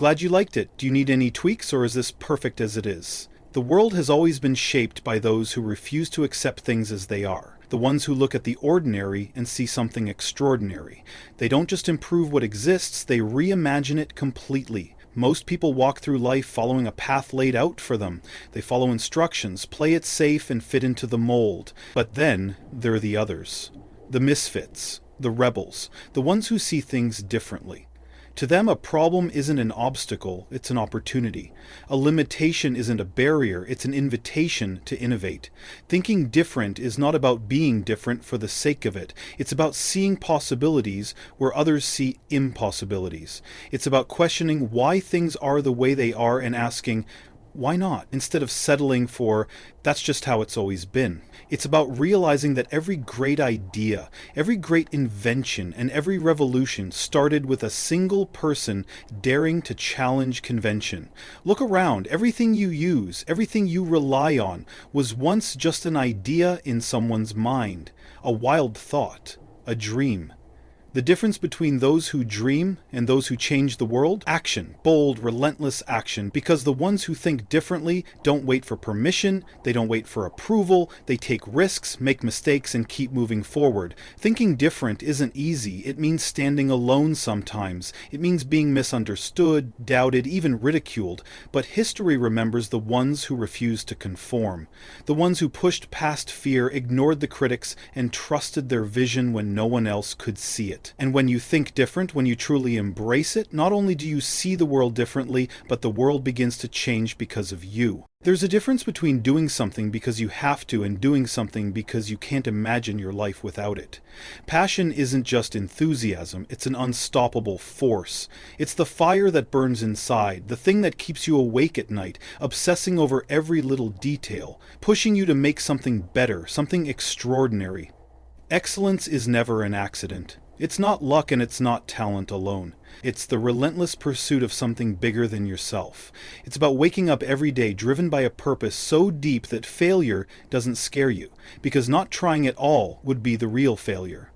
Glad you liked it. Do you need any tweaks, or is this perfect as it is? The world has always been shaped by those who refuse to accept things as they are. The ones who look at the ordinary and see something extraordinary. They don't just improve what exists, they reimagine it completely. Most people walk through life following a path laid out for them. They follow instructions, play it safe, and fit into the mold. But then, there are the others. The misfits. The rebels. The ones who see things differently. To them, a problem isn't an obstacle, it's an opportunity. A limitation isn't a barrier, it's an invitation to innovate. Thinking different is not about being different for the sake of it. It's about seeing possibilities where others see impossibilities. It's about questioning why things are the way they are and asking, why not? Instead of settling for, that's just how it's always been. It's about realizing that every great idea, every great invention, and every revolution started with a single person daring to challenge convention. Look around. Everything you use, everything you rely on, was once just an idea in someone's mind, a wild thought, a dream. The difference between those who dream and those who change the world? Action. Bold, relentless action. Because the ones who think differently don't wait for permission, they don't wait for approval, they take risks, make mistakes, and keep moving forward. Thinking different isn't easy. It means standing alone sometimes. It means being misunderstood, doubted, even ridiculed. But history remembers the ones who refused to conform. The ones who pushed past fear, ignored the critics, and trusted their vision when no one else could see it. And when you think different, when you truly embrace it, not only do you see the world differently, but the world begins to change because of you. There's a difference between doing something because you have to and doing something because you can't imagine your life without it. Passion isn't just enthusiasm, it's an unstoppable force. It's the fire that burns inside, the thing that keeps you awake at night, obsessing over every little detail, pushing you to make something better, something extraordinary. Excellence is never an accident. It's not luck and it's not talent alone. It's the relentless pursuit of something bigger than yourself. It's about waking up every day driven by a purpose so deep that failure doesn't scare you, because not trying at all would be the real failure.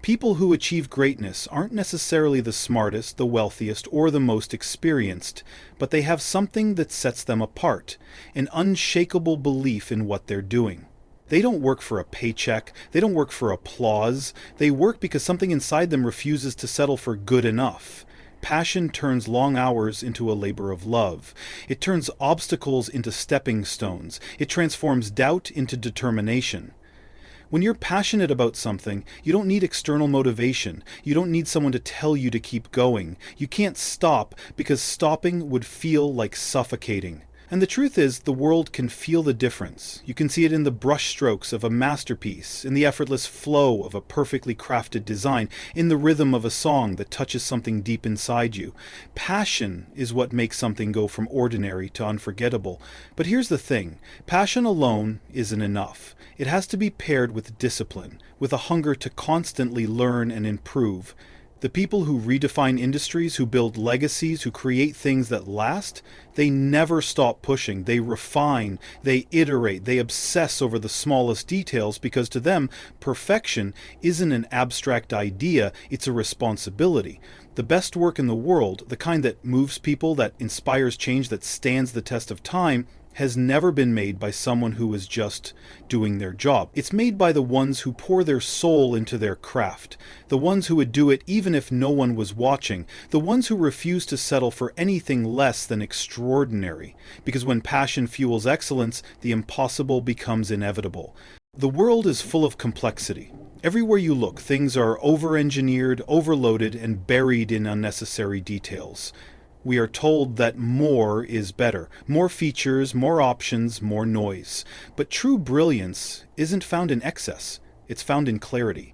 People who achieve greatness aren't necessarily the smartest, the wealthiest, or the most experienced, but they have something that sets them apart, an unshakable belief in what they're doing. They don't work for a paycheck, they don't work for applause, they work because something inside them refuses to settle for good enough. Passion turns long hours into a labor of love. It turns obstacles into stepping stones. It transforms doubt into determination. When you're passionate about something, you don't need external motivation. You don't need someone to tell you to keep going. You can't stop because stopping would feel like suffocating. And the truth is, the world can feel the difference. You can see it in the brushstrokes of a masterpiece, in the effortless flow of a perfectly crafted design, in the rhythm of a song that touches something deep inside you. Passion is what makes something go from ordinary to unforgettable. But here's the thing, passion alone isn't enough. It has to be paired with discipline, with a hunger to constantly learn and improve. The people who redefine industries, who build legacies, who create things that last, they never stop pushing. They refine, they iterate, they obsess over the smallest details because to them, perfection isn't an abstract idea, it's a responsibility. The best work in the world, the kind that moves people, that inspires change, that stands the test of time, has never been made by someone who is just doing their job. It's made by the ones who pour their soul into their craft, the ones who would do it even if no one was watching, the ones who refuse to settle for anything less than extraordinary. Because when passion fuels excellence, the impossible becomes inevitable. The world is full of complexity. Everywhere you look, things are over-engineered, overloaded, and buried in unnecessary details. We are told that more is better. More features, more options, more noise. But true brilliance isn't found in excess. It's found in clarity.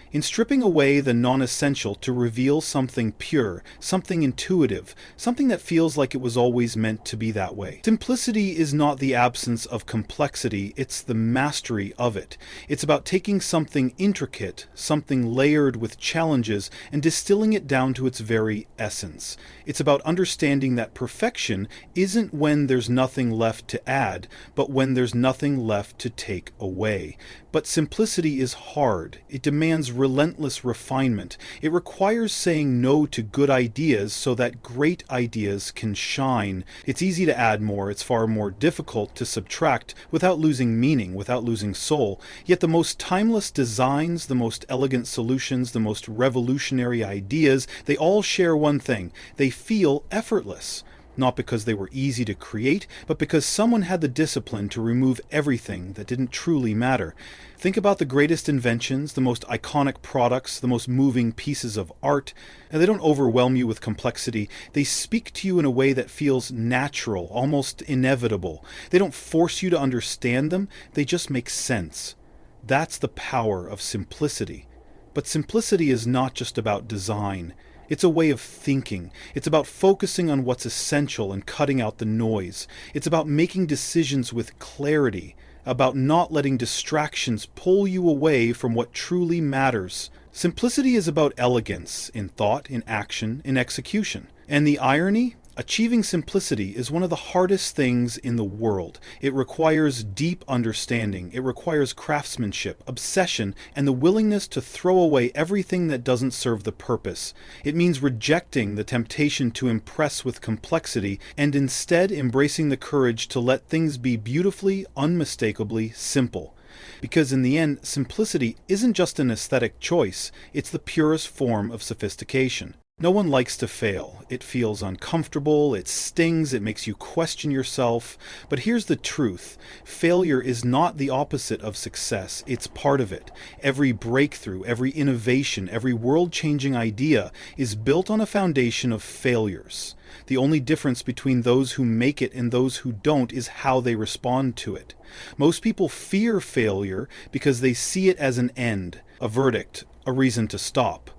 In stripping away the non-essential to reveal something pure, something intuitive, something that feels like it was always meant to be that way. Simplicity is not the absence of complexity, it's the mastery of it. It's about taking something intricate, something layered with challenges, and distilling it down to its very essence. It's about understanding that perfection isn't when there's nothing left to add, but when there's nothing left to take away. But simplicity is hard. It demands relentless refinement. It requires saying no to good ideas so that great ideas can shine. It's easy to add more, it's far more difficult to subtract without losing meaning, without losing soul. Yet the most timeless designs, the most elegant solutions, the most revolutionary ideas, they all share one thing: they feel effortless. Not because they were easy to create, but because someone had the discipline to remove everything that didn't truly matter. Think about the greatest inventions, the most iconic products, the most moving pieces of art, and they don't overwhelm you with complexity. They speak to you in a way that feels natural, almost inevitable. They don't force you to understand them, they just make sense. That's the power of simplicity. But simplicity is not just about design. It's a way of thinking. It's about focusing on what's essential and cutting out the noise. It's about making decisions with clarity, about not letting distractions pull you away from what truly matters. Simplicity is about elegance in thought, in action, in execution. And the irony? Achieving simplicity is one of the hardest things in the world. It requires deep understanding. It requires craftsmanship, obsession, and the willingness to throw away everything that doesn't serve the purpose. It means rejecting the temptation to impress with complexity and instead embracing the courage to let things be beautifully, unmistakably simple. Because in the end, simplicity isn't just an aesthetic choice, it's the purest form of sophistication. No one likes to fail. It feels uncomfortable, it stings, it makes you question yourself. But here's the truth. Failure is not the opposite of success, it's part of it. Every breakthrough, every innovation, every world-changing idea is built on a foundation of failures. The only difference between those who make it and those who don't is how they respond to it. Most people fear failure because they see it as an end, a verdict, a reason to stop.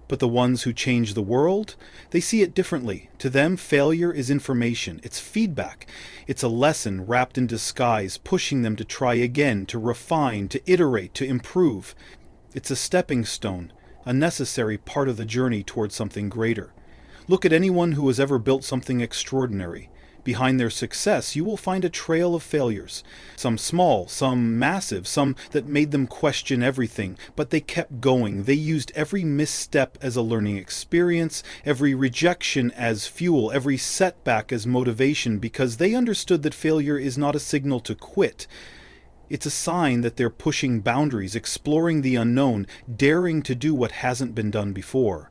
But the ones who change the world, they see it differently. To them, failure is information, it's feedback. It's a lesson wrapped in disguise, pushing them to try again, to refine, to iterate, to improve. It's a stepping stone, a necessary part of the journey towards something greater. Look at anyone who has ever built something extraordinary. Behind their success, you will find a trail of failures. Some small, some massive, some that made them question everything, but they kept going. They used every misstep as a learning experience, every rejection as fuel, every setback as motivation, because they understood that failure is not a signal to quit. It's a sign that they're pushing boundaries, exploring the unknown, daring to do what hasn't been done before.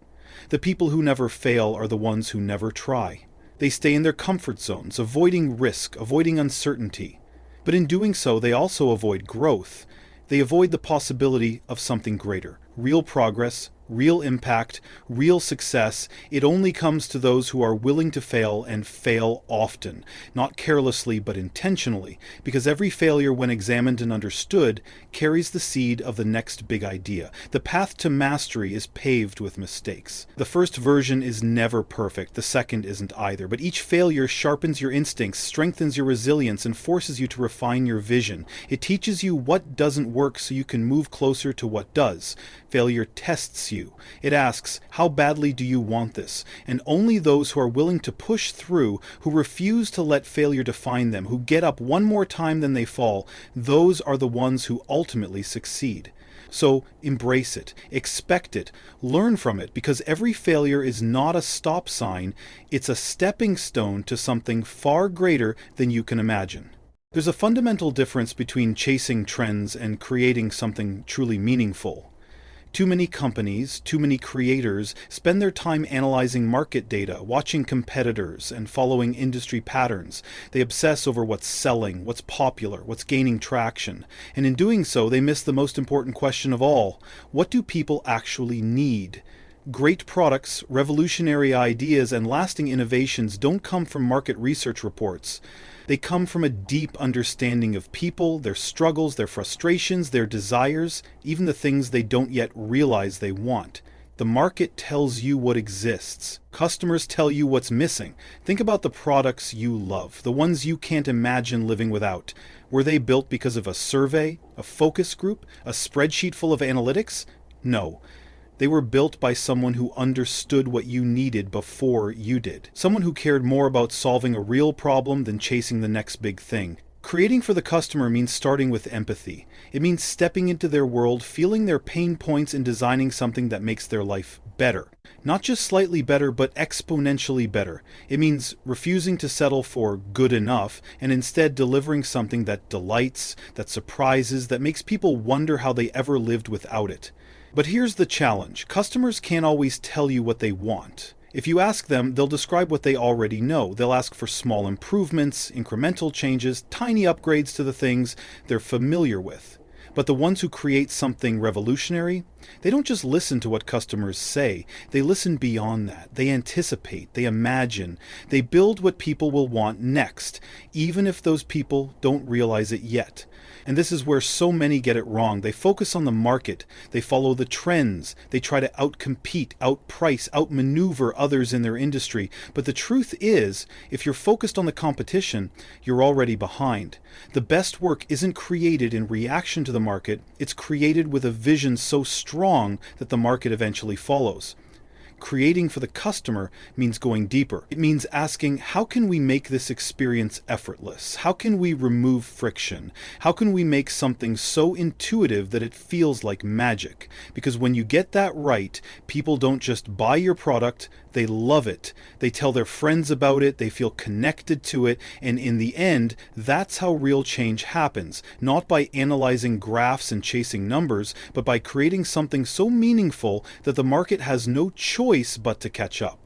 The people who never fail are the ones who never try. They stay in their comfort zones, avoiding risk, avoiding uncertainty. But in doing so, they also avoid growth. They avoid the possibility of something greater, real progress, real impact, real success. It only comes to those who are willing to fail and fail often, not carelessly but intentionally, because every failure, when examined and understood, carries the seed of the next big idea. The path to mastery is paved with mistakes. The first version is never perfect, the second isn't either, but each failure sharpens your instincts, strengthens your resilience, and forces you to refine your vision. It teaches you what doesn't work so you can move closer to what does. Failure tests you. It asks, how badly do you want this? And only those who are willing to push through, who refuse to let failure define them, who get up one more time than they fall, those are the ones who ultimately succeed. So embrace it, expect it, learn from it, because every failure is not a stop sign, it's a stepping stone to something far greater than you can imagine. There's a fundamental difference between chasing trends and creating something truly meaningful. Too many companies, too many creators spend their time analyzing market data, watching competitors, and following industry patterns. They obsess over what's selling, what's popular, what's gaining traction. And in doing so, they miss the most important question of all. What do people actually need? Great products, revolutionary ideas, and lasting innovations don't come from market research reports. They come from a deep understanding of people, their struggles, their frustrations, their desires, even the things they don't yet realize they want. The market tells you what exists. Customers tell you what's missing. Think about the products you love, the ones you can't imagine living without. Were they built because of a survey, a focus group, a spreadsheet full of analytics? No. They were built by someone who understood what you needed before you did. Someone who cared more about solving a real problem than chasing the next big thing. Creating for the customer means starting with empathy. It means stepping into their world, feeling their pain points, and designing something that makes their life better. Not just slightly better, but exponentially better. It means refusing to settle for good enough and instead delivering something that delights, that surprises, that makes people wonder how they ever lived without it. But here's the challenge. Customers can't always tell you what they want. If you ask them, they'll describe what they already know. They'll ask for small improvements, incremental changes, tiny upgrades to the things they're familiar with. But the ones who create something revolutionary, they don't just listen to what customers say. They listen beyond that. They anticipate, they imagine, they build what people will want next, even if those people don't realize it yet. And this is where so many get it wrong. They focus on the market, they follow the trends, they try to outcompete, outprice, outmaneuver others in their industry. But the truth is, if you're focused on the competition, you're already behind. The best work isn't created in reaction to the market, it's created with a vision so strong that the market eventually follows. Creating for the customer means going deeper. It means asking, how can we make this experience effortless? How can we remove friction? How can we make something so intuitive that it feels like magic? Because when you get that right, people don't just buy your product, they love it. They tell their friends about it, they feel connected to it, and in the end, that's how real change happens. Not by analyzing graphs and chasing numbers, but by creating something so meaningful that the market has no choice but to catch up.